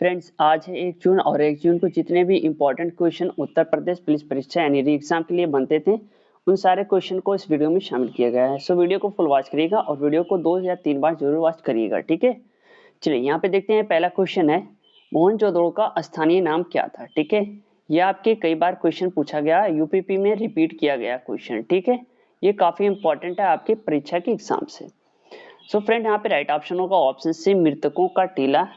Friends, आज है 1 जून और 1 जून को जितने भी important question Uttar Pradesh police परीक्षा यानी री एग्जाम के लिए बनते थे उन सारे क्वेश्चन को इस वीडियो में शामिल किया गया है। सो वीडियो को फुल वॉच करिएगा और वीडियो को 2 या 3 बार जरूर वॉच करिएगा, ठीक है। चलिए यहाँ पे देखते हैं। पहला क्वेश्चन है, मोहनजोदड़ो का स्थानीय नाम क्या था, ठीक है। ये आपके कई बार क्वेश्चन पूछा गया, यूपीपी में रिपीट किया गया क्वेश्चन, ठीक है। ये काफी इंपॉर्टेंट है आपकी परीक्षा के एग्जाम से। सो फ्रेंड, यहाँ पे राइट ऑप्शन होगा ऑप्शन सी, मृतकों का टीला।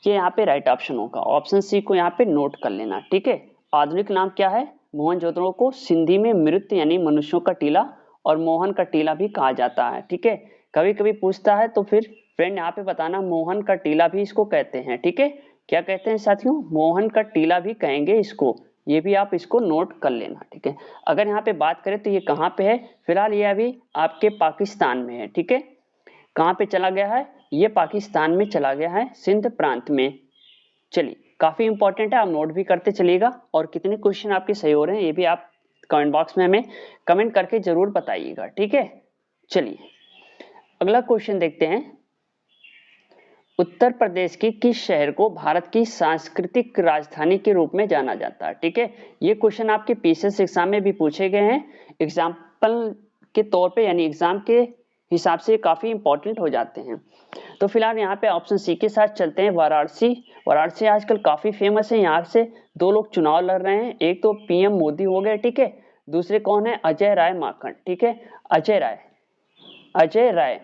ये यहाँ पे राइट ऑप्शन होगा। ऑप्शन सी को यहाँ पे नोट कर लेना, ठीक है। आधुनिक नाम क्या है? मोहनजोदड़ो को सिंधी में मृत यानी मनुष्यों का टीला और मोहन का टीला भी कहा जाता है, ठीक है। कभी कभी पूछता है तो फिर फ्रेंड यहाँ पे बताना मोहन का टीला भी इसको कहते हैं, ठीक है। क्या कहते हैं साथियों? मोहन का टीला भी कहेंगे इसको। ये भी आप इसको नोट कर लेना, ठीक है। अगर यहाँ पे बात करें तो ये कहाँ पे है? फिलहाल ये अभी आपके पाकिस्तान में है, ठीक है। कहाँ पे चला गया है? ये पाकिस्तान में चला गया है, सिंध प्रांत में। चलिए, काफी इंपॉर्टेंट है, आप नोट भी करते चलिएगा। और कितने क्वेश्चन आपके सही हो रहे हैं ये भी आप कमेंट बॉक्स में हमें कमेंट करके जरूर बताइएगा, ठीक है। चलिए अगला क्वेश्चन देखते हैं। उत्तर प्रदेश की किस शहर को भारत की सांस्कृतिक राजधानी के रूप में जाना जाता है, ठीक है। ये क्वेश्चन आपके पीसीएस एग्जाम में भी पूछे गए हैं एग्जाम्पल के तौर पे, यानी एग्जाम के हिसाब से काफी इंपॉर्टेंट हो जाते हैं। तो फिलहाल यहाँ पे ऑप्शन सी के साथ चलते हैं। वाराणसी। वाराणसी आजकल काफी फेमस है। यहाँ से 2 लोग चुनाव लड़ रहे हैं, एक तो पीएम मोदी हो गए, ठीक है। दूसरे कौन है? अजय राय माकन, ठीक है। अजय राय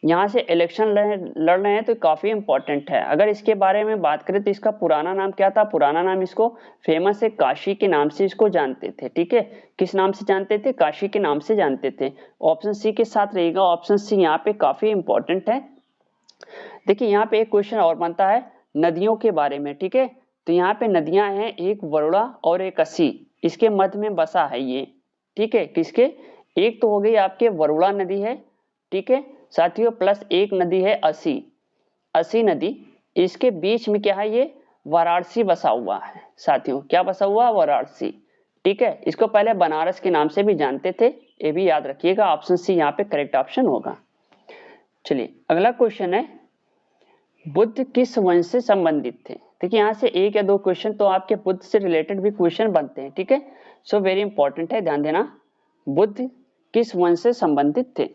यहाँ से इलेक्शन लड़ रहे हैं, तो काफी इंपॉर्टेंट है। अगर इसके बारे में बात करें तो इसका पुराना नाम क्या था? पुराना नाम इसको फेमस है काशी के नाम से इसको जानते थे, ठीक है। किस नाम से जानते थे? काशी के नाम से जानते थे। ऑप्शन सी के साथ रहेगा। ऑप्शन सी यहाँ पे काफी इंपॉर्टेंट है। देखिए यहाँ पे एक क्वेश्चन और बनता है नदियों के बारे में, ठीक है। तो यहाँ पे नदियां हैं, एक वरुणा और एक अस्सी, इसके मध्य में बसा है ये, ठीक है। किसके? एक तो हो गई आपके वरुणा नदी है, ठीक है साथियों, प्लस एक नदी है अस्सी नदी। इसके बीच में क्या है? ये वाराणसी बसा हुआ है साथियों। क्या बसा हुआ? वाराणसी, ठीक है। इसको पहले बनारस के नाम से भी जानते थे, ये भी याद रखिएगा। ऑप्शन सी यहाँ पे करेक्ट ऑप्शन होगा। चलिए अगला क्वेश्चन है, बुद्ध किस वंश से संबंधित थे? देखिए यहाँ से 1 या 2 क्वेश्चन तो आपके बुद्ध से रिलेटेड भी क्वेश्चन बनते हैं, ठीक है। सो वेरी इंपॉर्टेंट है, ध्यान देना। बुद्ध किस वंश से संबंधित थे?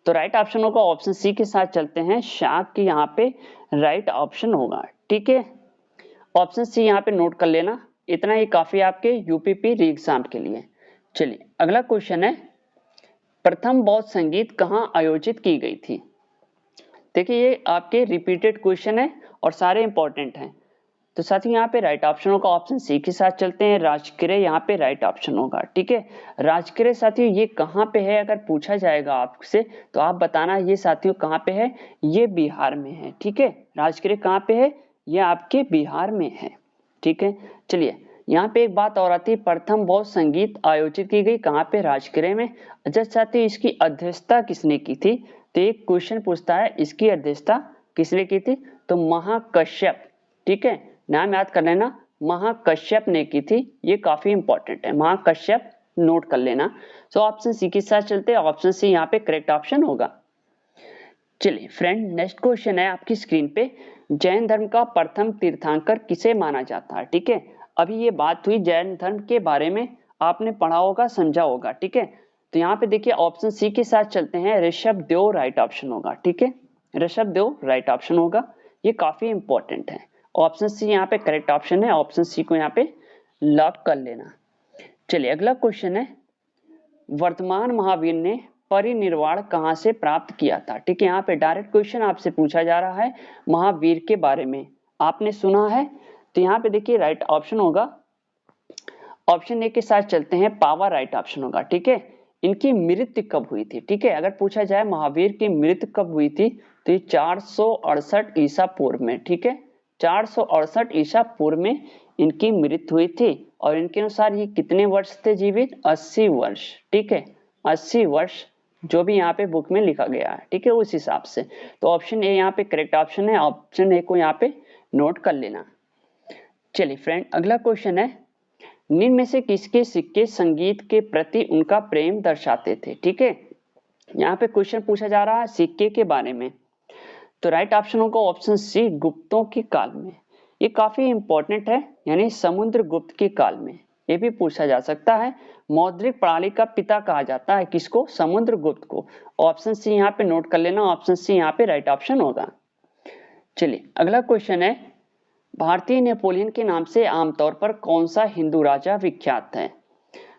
तो राइट ऑप्शन होगा ऑप्शन सी के साथ चलते हैं, शाक की यहाँ पे राइट ऑप्शन होगा, ठीक है। ऑप्शन सी यहाँ पे नोट कर लेना। इतना ही काफी आपके यूपीपी री एग्जाम के लिए। चलिए अगला क्वेश्चन है, प्रथम बौद्ध संगीत कहाँ आयोजित की गई थी? देखिए ये आपके रिपीटेड क्वेश्चन है और सारे इंपॉर्टेंट हैं। तो साथियों यहाँ पे राइट ऑप्शन होगा ऑप्शन सी के साथ चलते हैं, राजगृह यहाँ पे राइट ऑप्शन होगा, ठीक है। राजगृह साथियों ये कहाँ पे है? अगर पूछा जाएगा आपसे तो आप बताना ये साथियों कहाँ पे है? ये बिहार में है, ठीक है। राजगृह कहाँ पे है? ये आपके बिहार में है, ठीक है। चलिए यहाँ पे एक बात और आती है, प्रथम बौद्ध संगीत आयोजित की गई कहाँ पे? राजगृह में। अच्छा साथियों, इसकी अध्यक्षता किसने की थी? तो एक क्वेश्चन पूछता है इसकी अध्यक्षता किसने की थी? तो महाकश्यप, ठीक है। नाम याद कर लेना, महाकश्यप ने की थी। ये काफी इंपॉर्टेंट है, महाकश्यप नोट कर लेना। सो ऑप्शन सी के साथ चलते हैं। ऑप्शन सी यहाँ पे करेक्ट ऑप्शन होगा। चलिए फ्रेंड, नेक्स्ट क्वेश्चन है आपकी स्क्रीन पे, जैन धर्म का प्रथम तीर्थंकर किसे माना जाता है? ठीक है, अभी ये बात हुई जैन धर्म के बारे में, आपने पढ़ा होगा, समझा होगा, ठीक है। तो यहाँ पे देखिए ऑप्शन सी के साथ चलते हैं, ऋषभ देव राइट ऑप्शन होगा, ठीक है। ऋषभ देव राइट ऑप्शन होगा, ये काफी इंपॉर्टेंट है। ऑप्शन सी यहाँ पे करेक्ट ऑप्शन है, ऑप्शन सी को यहाँ पे लॉक कर लेना। चलिए अगला क्वेश्चन है, वर्तमान महावीर ने परिनिर्वाण कहां से प्राप्त किया था? ठीक है, यहाँ पे डायरेक्ट क्वेश्चन आपसे पूछा जा रहा है महावीर के बारे में, आपने सुना है? तो यहाँ पे देखिए राइट ऑप्शन होगा, ऑप्शन ए के साथ चलते हैं, पावा राइट ऑप्शन होगा, ठीक है। इनकी मृत्यु कब हुई थी? ठीक है, अगर पूछा जाए महावीर की मृत्यु कब हुई थी तो ये 468 ईसा पूर्व में, ठीक है। 468 ईसा पूर्व में इनकी मृत्यु हुई थी और इनके अनुसार ये कितने वर्ष थे जीवित? 80 वर्ष, ठीक है, 80 वर्ष, जो भी यहाँ पे बुक में लिखा गया है, ठीक है, उस हिसाब से। तो ऑप्शन ए यहाँ पे करेक्ट ऑप्शन है, ऑप्शन ए को यहाँ पे नोट कर लेना। चलिए फ्रेंड, अगला क्वेश्चन है, निम्न में से किसके सिक्के संगीत के प्रति उनका प्रेम दर्शाते थे? ठीक है, यहाँ पे क्वेश्चन पूछा जा रहा है सिक्के के बारे में। तो राइट ऑप्शन होगा ऑप्शन सी, गुप्तों के काल में। ये काफी इंपॉर्टेंट है, यानी समुद्रगुप्त के काल में ये भी पूछा जा सकता है। मौद्रिक प्रणाली का पिता कहा जाता है किसको? समुद्रगुप्त को। ऑप्शन सी यहाँ पे नोट कर लेना, ऑप्शन सी यहाँ पे राइट ऑप्शन होगा। चलिए अगला क्वेश्चन है, भारतीय नेपोलियन के नाम से आमतौर पर कौन सा हिंदू राजा विख्यात है?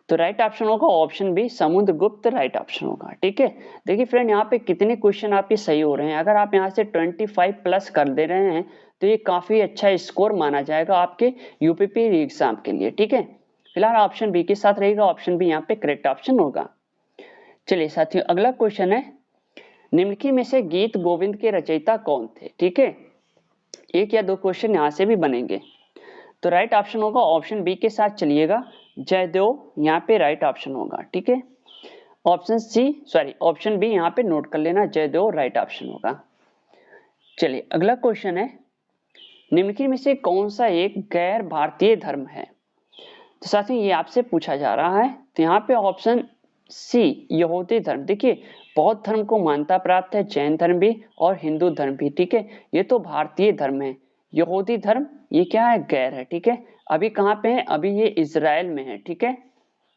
तो राइट ऑप्शन होगा option B Samudragupta, right option होगा। ठीक है, देखिए फ्रेंड यहाँ पे कितने क्वेश्चन आपके सही हो रहे हैं। अगर आप यहाँ से 25 प्लस कर दे रहे हैं तो ये काफी अच्छा स्कोर माना जाएगा आपके यूपीपी एग्जाम के लिए। ठीक है, फिलहाल ऑप्शन बी के साथ रहेगा, ऑप्शन बी यहाँ पे करेक्ट ऑप्शन होगा। चलिए साथियों अगला क्वेश्चन है, निम्नलिखित में से गीत गोविंद के रचयिता कौन थे? ठीक है, एक या दो क्वेश्चन यहाँ से भी बनेंगे। तो राइट ऑप्शन होगा ऑप्शन बी के साथ चलिएगा, जयदेव यहाँ पे राइट ऑप्शन होगा। ठीक है, ऑप्शन बी यहाँ पे नोट कर लेना, जयदेव राइट ऑप्शन होगा। चलिए अगला क्वेश्चन है, निम्नलिखित में से कौन सा एक गैर भारतीय धर्म है? तो साथियों ये आपसे पूछा जा रहा है, तो यहाँ पे ऑप्शन सी यहूदी धर्म। देखिए बौद्ध धर्म को मान्यता प्राप्त है, जैन धर्म भी और हिंदू धर्म भी। ठीक है, ये तो भारतीय धर्म है। यहूदी धर्म ये क्या है? गैर है। ठीक है, अभी कहाँ पे है? अभी ये इजराइल में है। ठीक है,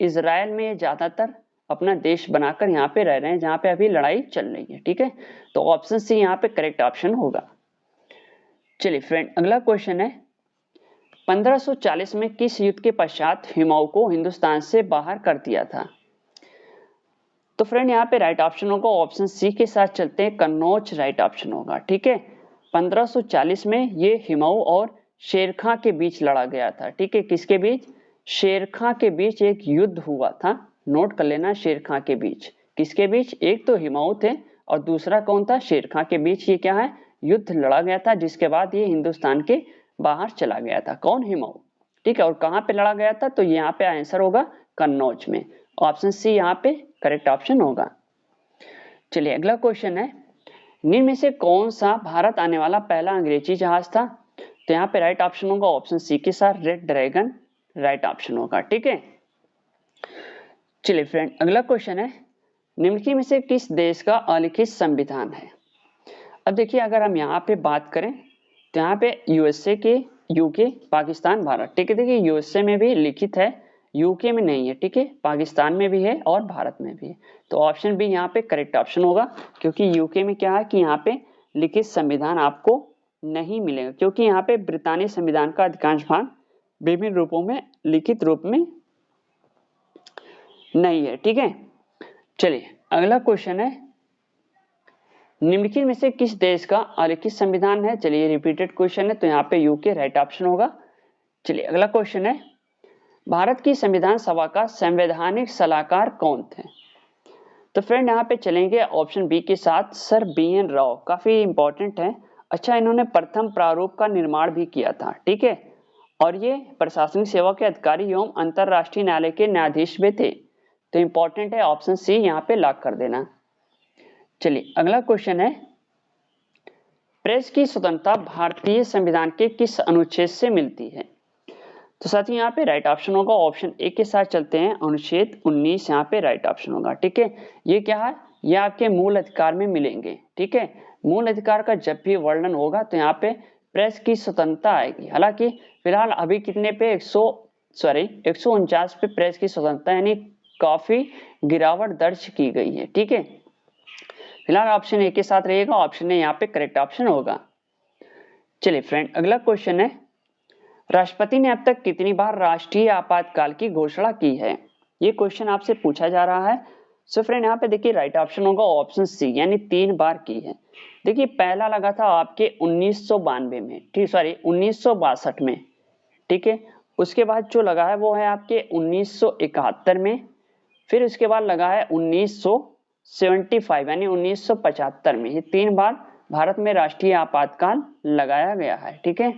इजराइल में ये ज्यादातर अपना देश बनाकर यहाँ पे रह रहे हैं, जहाँ पे अभी लड़ाई चल रही है। ठीक है, तो ऑप्शन सी यहाँ पे करेक्ट ऑप्शन होगा। चलिए फ्रेंड अगला क्वेश्चन है, 1540 में किस युद्ध के पश्चात हुमायूं को हिंदुस्तान से बाहर कर दिया था? तो फ्रेंड यहाँ पे राइट ऑप्शन होगा ऑप्शन सी के साथ चलते हैं, कन्नौज राइट ऑप्शन होगा। ठीक है, 1540 में ये हुमायूं और शेर खां के बीच लड़ा गया था। ठीक है, किसके बीच? शेर खां के बीच एक युद्ध हुआ था, नोट कर लेना, शेर खां के बीच। किसके बीच? एक तो हुमायूं थे और दूसरा कौन था? शेर खां के बीच ये क्या है? युद्ध लड़ा गया था, जिसके बाद ये हिंदुस्तान के बाहर चला गया था। कौन? हुमायूं। ठीक है, और कहाँ पे लड़ा गया था? तो यहाँ पे आंसर होगा कन्नौज में, ऑप्शन सी यहाँ पे करेक्ट ऑप्शन होगा। चलिए अगला क्वेश्चन है, निम्न में से कौन सा भारत आने वाला पहला अंग्रेजी जहाज था? तो यहाँ पे राइट ऑप्शन होगा ऑप्शन सी के साथ, रेड ड्रैगन राइट ऑप्शन होगा। ठीक है, चलिए फ्रेंड अगला क्वेश्चन है, निम्नलिखित में से किस देश का अलिखित संविधान है? अब देखिए अगर हम यहाँ पे बात करें तो यहाँ पे यूएसए के, यूके, पाकिस्तान, भारत। ठीक है, देखिए यूएसए में भी लिखित है, यूके में नहीं है। ठीक है, पाकिस्तान में भी है और भारत में भी है। तो ऑप्शन बी यहाँ पे करेक्ट ऑप्शन होगा, क्योंकि यूके में क्या है कि यहाँ पे लिखित संविधान आपको नहीं मिलेगा, क्योंकि यहाँ पे ब्रिटानी संविधान का अधिकांश भाग विभिन्न रूपों में लिखित रूप में नहीं है। ठीक है, चलिए अगला क्वेश्चन है, निम्नलिखित में से किस देश का अलिखित संविधान है? चलिए रिपीटेड क्वेश्चन है, तो यहाँ पे यूके राइट ऑप्शन होगा। चलिए अगला क्वेश्चन है, भारत की संविधान सभा का संवैधानिक सलाहकार कौन थे? तो फ्रेंड यहाँ पे चलेंगे ऑप्शन बी के साथ, सर BN राव। काफी इंपॉर्टेंट है। अच्छा, इन्होंने प्रथम प्रारूप का निर्माण भी किया था। ठीक है, और ये प्रशासनिक सेवा के अधिकारी एवं अंतरराष्ट्रीय न्यायालय के न्यायाधीश भी थे। तो इंपॉर्टेंट है, ऑप्शन सी यहाँ पे लॉक कर देना। चलिए अगला क्वेश्चन है, प्रेस की स्वतंत्रता भारतीय संविधान के किस अनुच्छेद से मिलती है? तो साथियों यहाँ पे राइट ऑप्शन होगा ऑप्शन ए के साथ चलते हैं, अनुच्छेद 19 यहाँ पे राइट ऑप्शन होगा। ठीक है, ये क्या है? ये आपके मूल अधिकार में मिलेंगे। ठीक है, मूल अधिकार का जब भी वर्णन होगा तो यहाँ पे प्रेस की स्वतंत्रता आएगी। हालांकि फिलहाल अभी कितने पे 149 पे प्रेस की स्वतंत्रता, यानी काफी गिरावट दर्ज की गई है। ठीक है, फिलहाल ऑप्शन ए के साथ रहेगा, ऑप्शन ए यहाँ पे करेक्ट ऑप्शन होगा। चलिए फ्रेंड अगला क्वेश्चन है, राष्ट्रपति ने अब तक कितनी बार राष्ट्रीय आपातकाल की घोषणा की है? ये क्वेश्चन आपसे पूछा जा रहा है। सो फ्रेंड यहाँ पे देखिए राइट ऑप्शन होगा ऑप्शन सी, यानी 3 बार की है। देखिए पहला लगा था आपके 1992 में, 1962 में। ठीक है, उसके बाद जो लगा है वो है आपके 1971 में, फिर उसके बाद लगा है 1975 यानी 1975 में। ये 3 बार भारत में राष्ट्रीय आपातकाल लगाया गया है। ठीक है,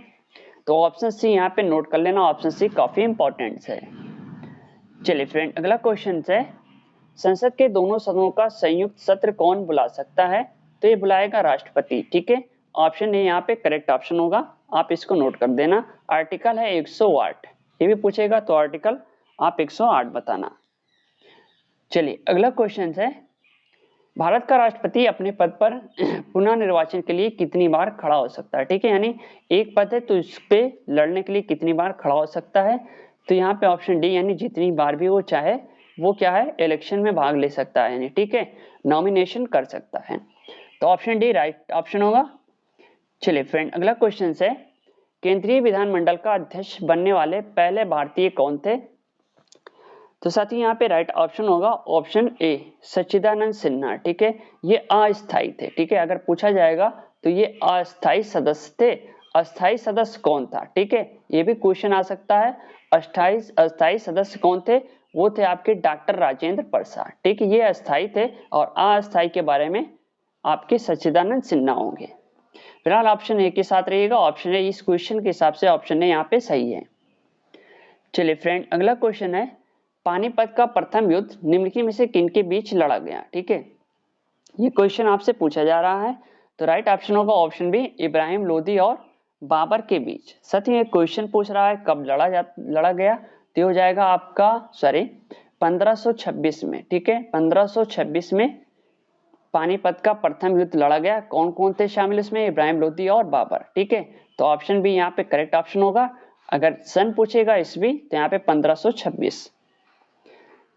तो ऑप्शन सी यहाँ पे नोट कर लेना, ऑप्शन सी काफी इंपॉर्टेंट है। चलिए फ्रेंड अगला क्वेश्चन है, संसद के दोनों सदनों का संयुक्त सत्र कौन बुला सकता है? तो ये बुलाएगा राष्ट्रपति। ठीक है, ऑप्शन ए यहाँ पे करेक्ट ऑप्शन होगा, आप इसको नोट कर देना। आर्टिकल है 108, ये भी पूछेगा तो आर्टिकल आप 108 बताना। चलिए अगला क्वेश्चन है, भारत का राष्ट्रपति अपने पद पर पुनः निर्वाचन के लिए कितनी बार खड़ा हो सकता है, ठीक है, यानी एक पद है तो इस पे लड़ने के लिए कितनी बार खड़ा हो सकता है, तो यहाँ पे ऑप्शन डी यानी जितनी बार भी वो चाहे वो क्या है इलेक्शन में भाग ले सकता है, यानी ठीक है नॉमिनेशन कर सकता है, तो ऑप्शन डी राइट ऑप्शन होगा। चलिए फ्रेंड अगला क्वेश्चन है, केंद्रीय विधानमंडल का अध्यक्ष बनने वाले पहले भारतीय कौन थे, तो साथी यहाँ पे राइट ऑप्शन होगा ऑप्शन ए सच्चिदानंद सिन्हा, ठीक है, ये अस्थायी थे, ठीक है, अगर पूछा जाएगा तो ये अस्थायी सदस्य थे, अस्थायी सदस्य कौन था, ठीक है, ये भी क्वेश्चन आ सकता है, अस्थायी सदस्य कौन थे, वो थे आपके डॉक्टर राजेंद्र प्रसाद, ठीक है, ये अस्थायी थे और अस्थायी के बारे में आपके सच्चिदानंद सिन्हा होंगे। फिलहाल ऑप्शन ए के साथ रहिएगा, ऑप्शन ए इस क्वेश्चन के हिसाब से ऑप्शन ए यहाँ पे सही है। चलिए फ्रेंड अगला क्वेश्चन है, पानीपत का प्रथम युद्ध निम्नलिखित में से किनके बीच लड़ा गया, ठीक है, ये क्वेश्चन आपसे पूछा जा रहा है, तो राइट ऑप्शन होगा ऑप्शन बी इब्राहिम लोदी और बाबर के बीच। साथ ही एक क्वेश्चन पूछ रहा है कब लड़ा गया, तो हो जाएगा आपका 1526 में, ठीक है, 1526 में पानीपत का प्रथम युद्ध लड़ा गया, कौन कौन थे शामिल इसमें, इब्राहिम लोदी और बाबर, ठीक है, तो ऑप्शन बी यहाँ पे करेक्ट ऑप्शन होगा, अगर सन पूछेगा ईस्वी तो यहाँ पे 1526।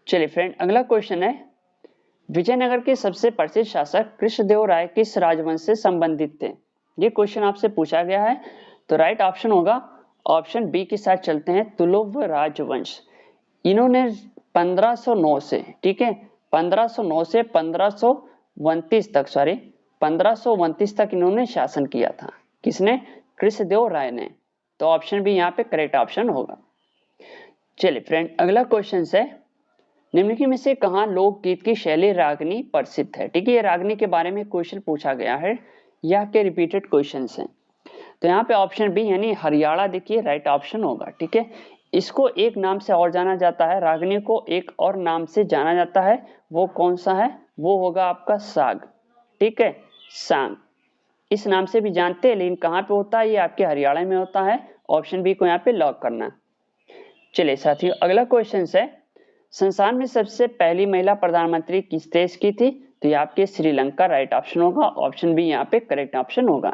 चलिए फ्रेंड अगला क्वेश्चन है, विजयनगर के सबसे प्रसिद्ध शासक कृष्णदेव राय किस राजवंश से संबंधित थे, ये क्वेश्चन आपसे पूछा गया है, तो राइट ऑप्शन होगा ऑप्शन बी के साथ चलते हैं तुलुव राजवंश। इन्होंने 1509 से, ठीक है, 1509 से 1529 तक 1529 तक इन्होंने शासन किया था, किसने, कृष्णदेव राय ने, तो ऑप्शन बी यहाँ पे करेक्ट ऑप्शन होगा। चलिए फ्रेंड अगला क्वेश्चन है, निम्नलिखित में से कहाँ लोकगीत की शैली रागनी प्रसिद्ध है, ठीक है, ये रागनी के बारे में क्वेश्चन पूछा गया है, यह के रिपीटेड क्वेश्चन हैं, तो यहाँ पे ऑप्शन बी यानी हरियाणा देखिए राइट ऑप्शन होगा, ठीक है, इसको एक नाम से और जाना जाता है, रागनी को एक और नाम से जाना जाता है, वो कौन सा है, वो होगा आपका साग, ठीक है, सांग इस नाम से भी जानते हैं, लेकिन कहाँ पे होता है, ये आपके हरियाणा में होता है, ऑप्शन बी को यहाँ पे लॉक करना। चलिए साथियों अगला क्वेश्चन है, संसार में सबसे पहली महिला प्रधानमंत्री किस देश की थी, तो ये आपके श्रीलंका राइट ऑप्शन होगा, ऑप्शन बी यहाँ पे करेक्ट ऑप्शन होगा।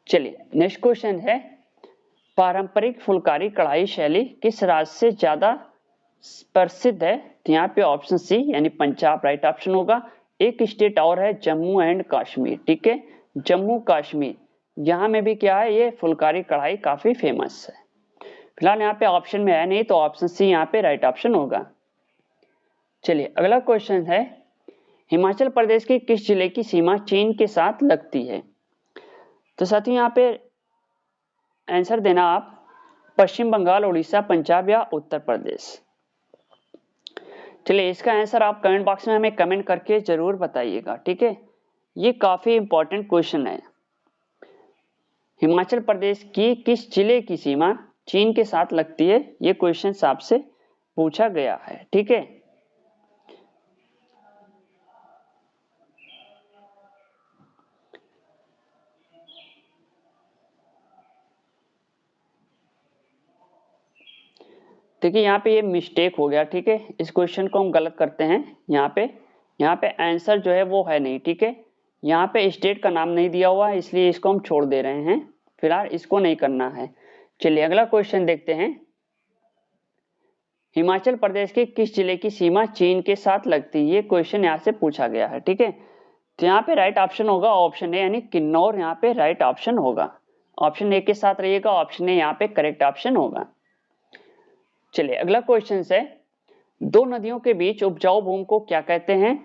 चलिए नेक्स्ट क्वेश्चन है, पारंपरिक फुलकारी कढ़ाई शैली किस राज्य से ज्यादा प्रसिद्ध है, तो यहाँ पे ऑप्शन सी यानी पंजाब राइट ऑप्शन होगा। एक स्टेट और है जम्मू एंड कश्मीर, ठीक है, जम्मू कश्मीर, यहाँ में भी क्या है ये फुलकारी कढ़ाई काफी फेमस है। फिलहाल यहाँ पे ऑप्शन में है नहीं, तो ऑप्शन सी यहाँ पे राइट ऑप्शन होगा। चलिए अगला क्वेश्चन है, हिमाचल प्रदेश के किस जिले की सीमा चीन के साथ लगती है, तो साथियों यहाँ पे आंसर देना आप पश्चिम बंगाल, उड़ीसा, पंजाब या उत्तर प्रदेश। चलिए इसका आंसर आप कमेंट बॉक्स में हमें कमेंट करके जरूर बताइएगा, ठीक है, ये काफी इंपॉर्टेंट क्वेश्चन है, हिमाचल प्रदेश की किस जिले की सीमा चीन के साथ लगती है, ये क्वेश्चन आपसे पूछा गया है, ठीक है। देखिए यहाँ पे ये मिस्टेक हो गया, ठीक है, इस क्वेश्चन को हम गलत करते हैं, यहाँ पे आंसर जो है वो है नहीं, ठीक है, यहाँ पे स्टेट का नाम नहीं दिया हुआ है, इसलिए इसको हम छोड़ दे रहे हैं, फिलहाल इसको नहीं करना है। चलिए अगला क्वेश्चन देखते हैं, हिमाचल प्रदेश के किस जिले की सीमा चीन के साथ लगती है, ये क्वेश्चन यहाँ से पूछा गया है, ठीक है, तो यहाँ पे राइट ऑप्शन होगा ऑप्शन ए यानी किन्नौर, यहाँ पे राइट ऑप्शन होगा, ऑप्शन ए के साथ रहिएगा, ऑप्शन ए यहाँ पे करेक्ट ऑप्शन होगा। चलिए अगला क्वेश्चन है, दो नदियों के बीच उपजाऊ भूमि को क्या कहते हैं,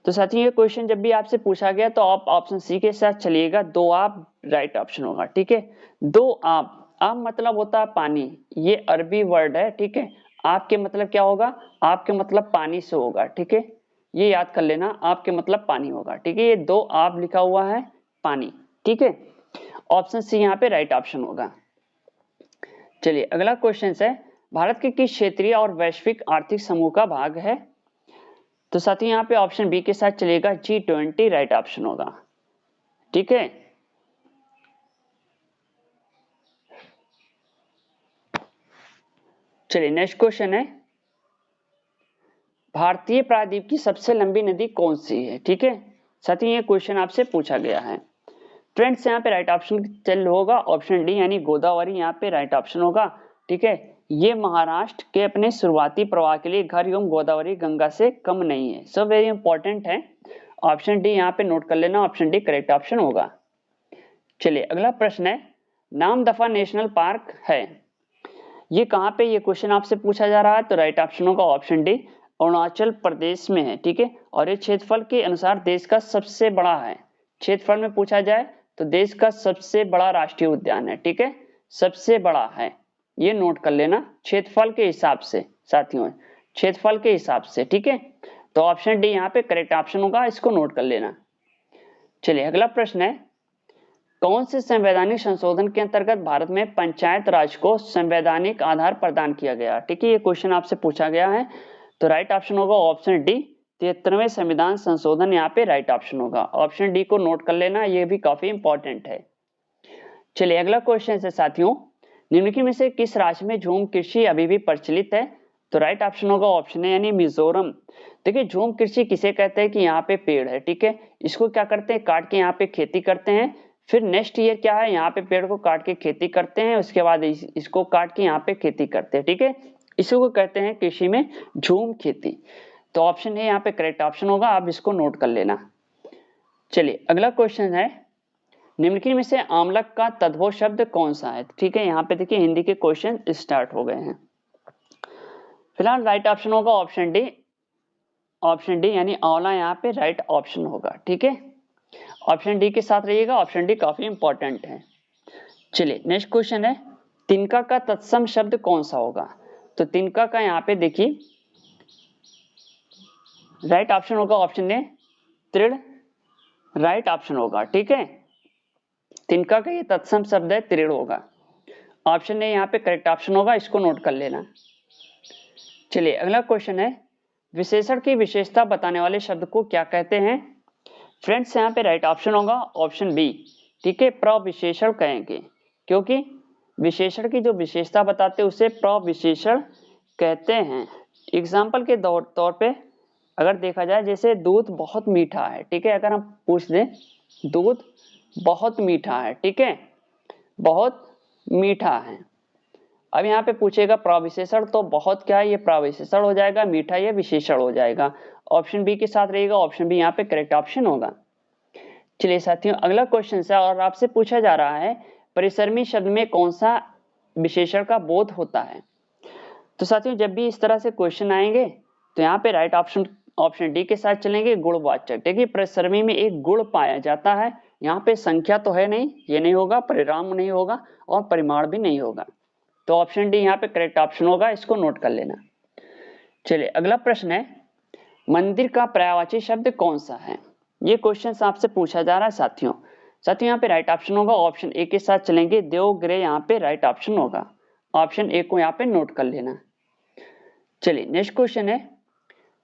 तो साथियों ये क्वेश्चन जब भी आपसे पूछा गया तो आप ऑप्शन सी के साथ चलिएगा, दो आब राइट ऑप्शन होगा, ठीक है, दो आब, आब मतलब होता है पानी, ये अरबी वर्ड है, ठीक है, आपके मतलब क्या होगा, आपके मतलब पानी से होगा, ठीक है, ये याद कर लेना, आपके मतलब पानी होगा, ठीक है, ये दो आब लिखा हुआ है पानी, ठीक है, ऑप्शन सी यहाँ पे राइट ऑप्शन होगा। चलिए अगला क्वेश्चन है, भारत के किस क्षेत्रीय और वैश्विक आर्थिक समूह का भाग है, तो साथियों यहाँ पे ऑप्शन बी के साथ चलेगा G20 राइट ऑप्शन होगा, ठीक है। चलिए नेक्स्ट क्वेश्चन है, भारतीय प्रायद्वीप की सबसे लंबी नदी कौन सी है? ठीक है साथियों, ये क्वेश्चन आपसे पूछा गया है। फ्रेंड्स यहाँ पे राइट ऑप्शन चल होगा ऑप्शन डी यानी गोदावरी यहाँ पे राइट ऑप्शन होगा। ठीक है, ये महाराष्ट्र के अपने शुरुआती प्रवाह के लिए घर एवं गोदावरी गंगा से कम नहीं है। सो वेरी इंपॉर्टेंट है, ऑप्शन डी यहाँ पे नोट कर लेना, ऑप्शन डी करेक्ट ऑप्शन होगा। चलिए अगला प्रश्न है, नामदफा नेशनल पार्क है, ये कहाँ पे, ये क्वेश्चन आपसे पूछा जा रहा है। तो राइट ऑप्शन होगा ऑप्शन डी, अरुणाचल प्रदेश में है। ठीक है, और ये क्षेत्रफल के अनुसार देश का सबसे बड़ा है। क्षेत्रफल में पूछा जाए तो देश का सबसे बड़ा राष्ट्रीय उद्यान है। ठीक है, सबसे बड़ा है, ये नोट कर लेना क्षेत्रफल के हिसाब से साथियों, क्षेत्रफल के हिसाब से। ठीक है, तो ऑप्शन डी यहाँ पे करेक्ट ऑप्शन होगा, इसको नोट कर लेना। चलिए अगला प्रश्न है, कौन से संवैधानिक संशोधन के अंतर्गत भारत में पंचायत राज को संवैधानिक आधार प्रदान किया गया? ठीक है, ये क्वेश्चन आपसे पूछा गया है। तो राइट ऑप्शन होगा ऑप्शन डी, 73वें संविधान संशोधन यहाँ पे राइट ऑप्शन होगा। ऑप्शन डी को नोट कर लेना, ये भी काफी इंपॉर्टेंट है। चलिए अगला क्वेश्चन है साथियों, निम्नलिखित में से किस राज्य में झूम कृषि अभी भी प्रचलित है? तो राइट ऑप्शन होगा ऑप्शन ए यानी मिजोरम। देखिए झूम कृषि किसे कहते हैं कि यहाँ पे पेड़ है, ठीक है, इसको क्या करते हैं, काट के यहाँ पे खेती करते हैं, फिर नेक्स्ट ईयर क्या है, यहाँ पे पेड़ को काट के खेती करते हैं, उसके बाद इसको काट के यहाँ पे खेती करते हैं। ठीक है, इसी को कहते हैं कृषि में झूम खेती। तो ऑप्शन ए यहाँ पे करेक्ट ऑप्शन होगा, आप इसको नोट कर लेना। चलिए अगला क्वेश्चन है, निम्नलिखित में से आमलक का तद्भव शब्द कौन सा है? ठीक है, यहाँ पे देखिए हिंदी के क्वेश्चन स्टार्ट हो गए हैं। फिलहाल राइट ऑप्शन होगा ऑप्शन डी, ऑप्शन डी यानी आंवला यहाँ पे राइट ऑप्शन होगा। ठीक है, ऑप्शन डी के साथ रहिएगा, ऑप्शन डी काफी इंपॉर्टेंट है। चलिए नेक्स्ट क्वेश्चन है, तिनका का तत्सम शब्द कौन सा होगा? तो तिनका का यहाँ पे देखिए राइट ऑप्शन होगा ऑप्शन ए तृण, राइट ऑप्शन होगा। ठीक है, तिनका का ये तत्सम शब्द है तृण होगा, ऑप्शन ए यहाँ पे करेक्ट ऑप्शन होगा, इसको नोट कर लेना। चलिए अगला क्वेश्चन है, विशेषण की विशेषता बताने वाले शब्द को क्या कहते हैं? फ्रेंड्स यहाँ पे राइट ऑप्शन होगा ऑप्शन बी। ठीक है, प्रविशेषण कहेंगे, क्योंकि विशेषण की जो विशेषता बताते हैं उसे प्रविशेषण कहते हैं। एग्जाम्पल के तौर पे अगर देखा जाए, जैसे दूध बहुत मीठा है, ठीक है, अगर हम पूछ दें दूध बहुत मीठा है, ठीक है, बहुत मीठा है, अब यहाँ पे पूछेगा प्रविशेषण, तो बहुत क्या है, ये प्रविशेषण हो जाएगा, मीठा ये विशेषण हो जाएगा। ऑप्शन बी के साथ रहेगा, ऑप्शन बी यहाँ पे करेक्ट ऑप्शन होगा। चलिए साथियों अगला क्वेश्चन है, और आपसे पूछा जा रहा है परिसरमी शब्द में कौन सा विशेषण का बोध होता है? तो साथियों जब भी इस तरह से क्वेश्चन आएंगे तो यहाँ पे राइट ऑप्शन डी के साथ चलेंगे, गुणवाचक। देखिए परिसरमी में एक गुण पाया जाता है, यहाँ पे संख्या तो है नहीं, ये नहीं होगा, परिणाम नहीं होगा और परिमाण भी नहीं होगा। तो ऑप्शन डी यहाँ पे करेक्ट ऑप्शन होगा, इसको नोट कर लेना। चलिए अगला प्रश्न है, मंदिर का पर्यायवाची शब्द कौन सा है? ये क्वेश्चन आपसे पूछा जा रहा है साथियों। यहाँ पे राइट ऑप्शन होगा ऑप्शन ए के साथ चलेंगे, देवगृह यहाँ पे राइट ऑप्शन होगा, ऑप्शन ए को यहाँ पे नोट कर लेना। चलिए नेक्स्ट क्वेश्चन है,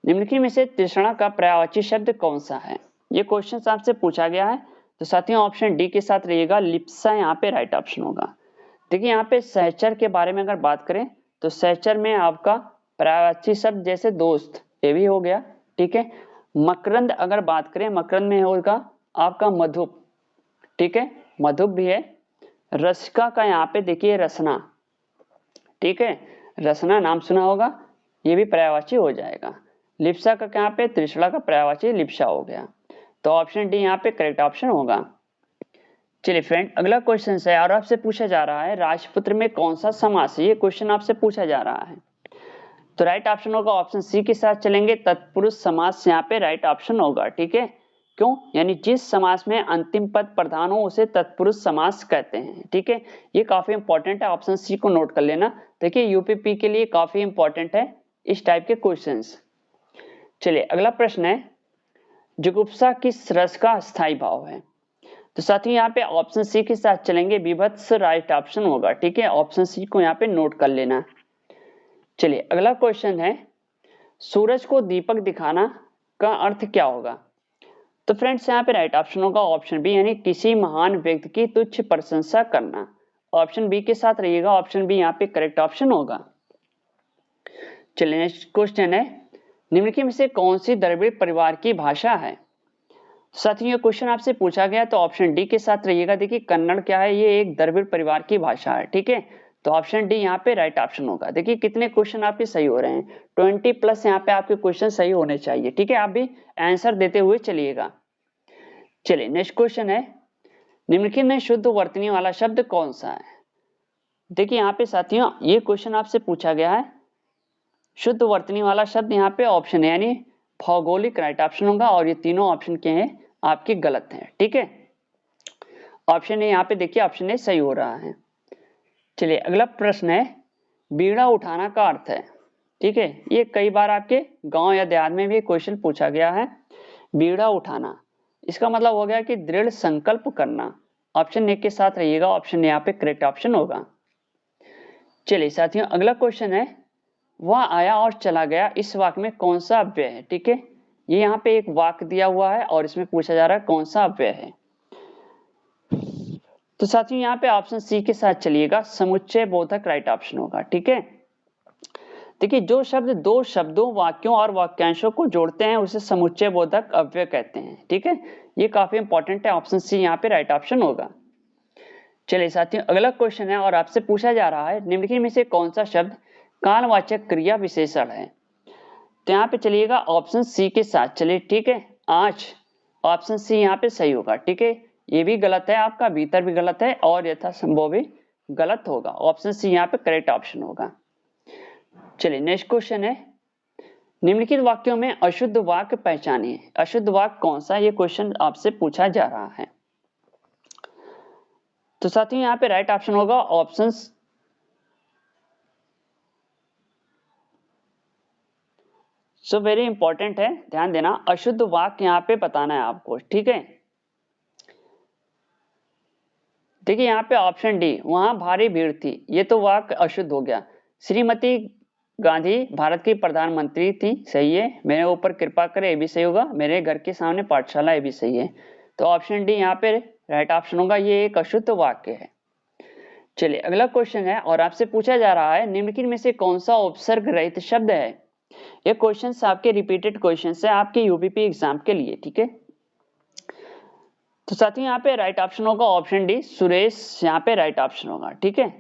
निम्नलिखित में से तृष्णा का पर्यायवाची शब्द कौन सा है? ये क्वेश्चन आपसे पूछा गया है। तो साथियों ऑप्शन डी के साथ रहिएगा, लिप्सा यहाँ पे राइट ऑप्शन होगा। देखिए यहाँ पे सहचर के बारे में अगर बात करें तो सहचर में आपका पर्यायवाची शब्द जैसे दोस्त, ये भी हो गया। ठीक है, मकरंद अगर बात करें, मकरंद में होगा आपका मधुप, ठीक है, मधुप भी है। रसिका का यहाँ पे देखिए रसना, ठीक है, रसना नाम सुना होगा, ये भी पर्यायवाची हो जाएगा। लिप्सा का यहाँ पे तृष्णा का पर्यायवाची लिप्सा हो गया, तो ऑप्शन डी यहाँ पे करेक्ट ऑप्शन होगा। चलिए फ्रेंड अगला क्वेश्चन है, और आपसे पूछा जा रहा है राजपुत्र में कौन सा समास है? ये क्वेश्चन आपसे पूछा जा रहा है। तो राइट ऑप्शन होगा ऑप्शन सी के साथ चलेंगे, तत्पुरुष समास यहाँ पे राइट ऑप्शन होगा। ठीक है, क्यों, यानी जिस समास में अंतिम पद प्रधान हो उसे तत्पुरुष समास कहते हैं। ठीक है, ये काफी इंपॉर्टेंट है, ऑप्शन सी को नोट कर लेना। देखिए यूपीपी के लिए काफी इंपॉर्टेंट है इस टाइप के क्वेश्चंस। चलिए अगला प्रश्न है, जुगुप्सा किस रस का स्थायी भाव है? तो साथियों यहाँ पे ऑप्शन सी के साथ चलेंगे, विभत्स राइट ऑप्शन होगा। ठीक है, ऑप्शन सी को यहाँ पे नोट कर लेना। चलिए अगला क्वेश्चन है, सूरज को दीपक दिखाना का अर्थ क्या होगा? तो फ्रेंड्स यहाँ पे राइट ऑप्शन होगा ऑप्शन बी, यानी किसी महान व्यक्ति की तुच्छ प्रशंसा करना। ऑप्शन बी के साथ रहिएगा, ऑप्शन बी यहाँ पे करेक्ट ऑप्शन होगा। चलिए नेक्स्ट क्वेश्चन है, निम्नलिखित में से कौन सी द्रविड़ परिवार की भाषा है? साथियों, ये क्वेश्चन आपसे पूछा गया तो ऑप्शन डी के साथ रहिएगा। देखिए कन्नड़ क्या है, ये एक द्रविड़ परिवार की भाषा है, ठीक है। तो ऑप्शन डी यहाँ पे राइट ऑप्शन होगा। देखिए कितने क्वेश्चन आपके सही हो रहे हैं, 20+ यहाँ पे आपके क्वेश्चन सही होने चाहिए, ठीक है। आप भी आंसर देते हुए चलिएगा। चलिए नेक्स्ट क्वेश्चन है, निम्नलिखित में शुद्ध वर्तनी वाला शब्द कौन सा है? देखिए यहाँ पे साथियों ये क्वेश्चन आपसे पूछा गया है, शुद्ध वर्तनी वाला शब्द यहाँ पे ऑप्शन है यानी भौगोलिक राइट ऑप्शन होगा, और ये तीनों ऑप्शन के हैं आपके गलत हैं, ठीक है। ऑप्शन ए यहाँ पे देखिए, ऑप्शन ए सही हो रहा है। चलिए अगला प्रश्न है, बीड़ा उठाना का अर्थ है, ठीक है। ये कई बार आपके गांव या देहात में भी क्वेश्चन पूछा गया है। बीड़ा उठाना इसका मतलब हो गया कि दृढ़ संकल्प करना। ऑप्शन ए के साथ रहिएगा, ऑप्शन यहाँ पे करेक्ट ऑप्शन होगा। चलिए साथियों अगला क्वेश्चन है, वह आया और चला गया, इस वाक्य में कौन सा अव्यय है? ठीक है, ये यहाँ पे एक वाक्य दिया हुआ है और इसमें पूछा जा रहा है कौन सा अव्यय है। तो साथियों यहाँ पे ऑप्शन सी के साथ चलिएगा, समुच्चय बोधक राइट ऑप्शन होगा, ठीक है। देखिए जो शब्द दो शब्दों, वाक्यों और वाक्यांशों को जोड़ते हैं उसे समुच्चय बोधक अव्यय कहते हैं, ठीक है। ये काफी इंपॉर्टेंट है, ऑप्शन सी यहाँ पे राइट ऑप्शन होगा। चलिए साथियों अगला क्वेश्चन है और आपसे पूछा जा रहा है, निम्नलिखित में से कौन सा शब्द कालवाचक क्रिया विशेषण है? तो यहाँ पे चलिएगा ऑप्शन सी के साथ चलिए, ठीक है। आज ऑप्शन सी यहाँ पे सही होगा, ठीक है। ये भी गलत है, आपका भीतर भी गलत है और यथासंभव भी गलत होगा। ऑप्शन सी यहाँ पे करेक्ट ऑप्शन होगा। चलिए नेक्स्ट क्वेश्चन है, निम्नलिखित वाक्यों में अशुद्ध वाक्य पहचानिए। अशुद्ध वाक्य कौन सा, ये क्वेश्चन आपसे पूछा जा रहा है। तो साथियों यहाँ पे राइट ऑप्शन होगा ऑप्शन सो वेरी इंपॉर्टेंट है, ध्यान देना। अशुद्ध वाक्य यहाँ पे बताना है आपको, ठीक है। देखिए यहाँ पे ऑप्शन डी, वहां भारी भीड़ थी, ये तो वाक्य अशुद्ध हो गया। श्रीमती गांधी भारत की प्रधानमंत्री थी, सही है। मेरे ऊपर कृपा करें, ये भी सही होगा। मेरे घर के सामने पाठशाला, ये भी सही है। तो ऑप्शन डी यहाँ पे राइट ऑप्शन होगा, ये एक अशुद्ध वाक्य है। चलिए अगला क्वेश्चन है और आपसे पूछा जा रहा है, निम्नलिखित में से कौन सा उपसर्ग रहित शब्द है? ये क्वेश्चन आपके रिपीटेड क्वेश्चन है आपके यूपीपी एग्जाम के लिए, ठीक है। तो साथियों यहाँ पे राइट ऑप्शन होगा ऑप्शन डी, सुरेश यहाँ पे राइट ऑप्शन होगा, ठीक है।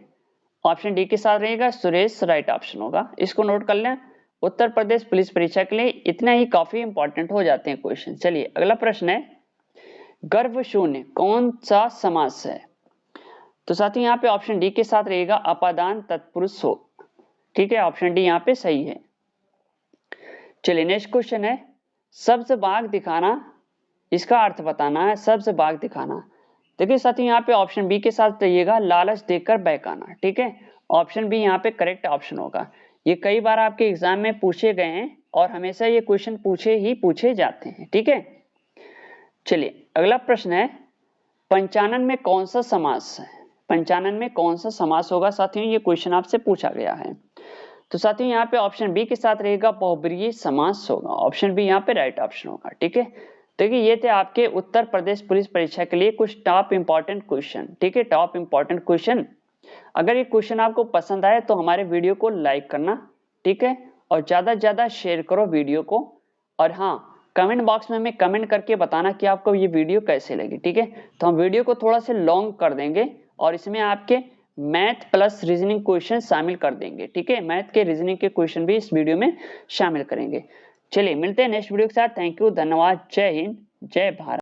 ऑप्शन डी के साथ रहेगा सुरेश, राइट ऑप्शन होगा। इसको नोट कर लें, उत्तर प्रदेश पुलिस परीक्षा के लिए इतना ही काफी इंपॉर्टेंट हो जाते हैं क्वेश्चन। चलिए अगला प्रश्न है, गर्भ शून्य कौन सा समास है? तो साथियों यहाँ पे ऑप्शन डी के साथ रहेगा अपादान तत्पुरुष हो, ठीक है। ऑप्शन डी यहाँ पे सही है। चलिए नेक्स्ट क्वेश्चन है, सब्ज बाग दिखाना, इसका अर्थ बताना है। सब्ज बाग दिखाना, देखिए साथियों यहाँ पे ऑप्शन बी के साथ रहिएगा, लालच देकर बहकाना, ठीक है। ऑप्शन बी यहाँ पे करेक्ट ऑप्शन होगा। ये कई बार आपके एग्जाम में पूछे गए हैं और हमेशा ये क्वेश्चन पूछे जाते हैं, ठीक है। चलिए अगला प्रश्न है, पंचानन में कौन सा समास है? पंचानन में कौन सा समास होगा साथियों, ये क्वेश्चन आपसे पूछा गया है। तो साथियों यहाँ पे ऑप्शन बी के साथ रहेगा बहुब्रीहि समास होगा। ऑप्शन बी यहाँ पे राइट ऑप्शन होगा, ठीक है। देखिए ये थे आपके उत्तर प्रदेश पुलिस परीक्षा के लिए कुछ टॉप इंपॉर्टेंट क्वेश्चन, ठीक है। टॉप इंपॉर्टेंट क्वेश्चन, अगर ये क्वेश्चन आपको पसंद आए तो हमारे वीडियो को लाइक करना, ठीक है, और ज्यादा से ज्यादा शेयर करो वीडियो को। और हाँ, कमेंट बॉक्स में हमें कमेंट करके बताना कि आपको ये वीडियो कैसे लगी, ठीक है। तो हम वीडियो को थोड़ा सा लॉन्ग कर देंगे और इसमें आपके मैथ प्लस रीजनिंग क्वेश्चन शामिल कर देंगे, ठीक है। मैथ के रीजनिंग के क्वेश्चन भी इस वीडियो में शामिल करेंगे। चलिए मिलते हैं नेक्स्ट वीडियो के साथ। थैंक यू, धन्यवाद, जय हिंद, जय भारत।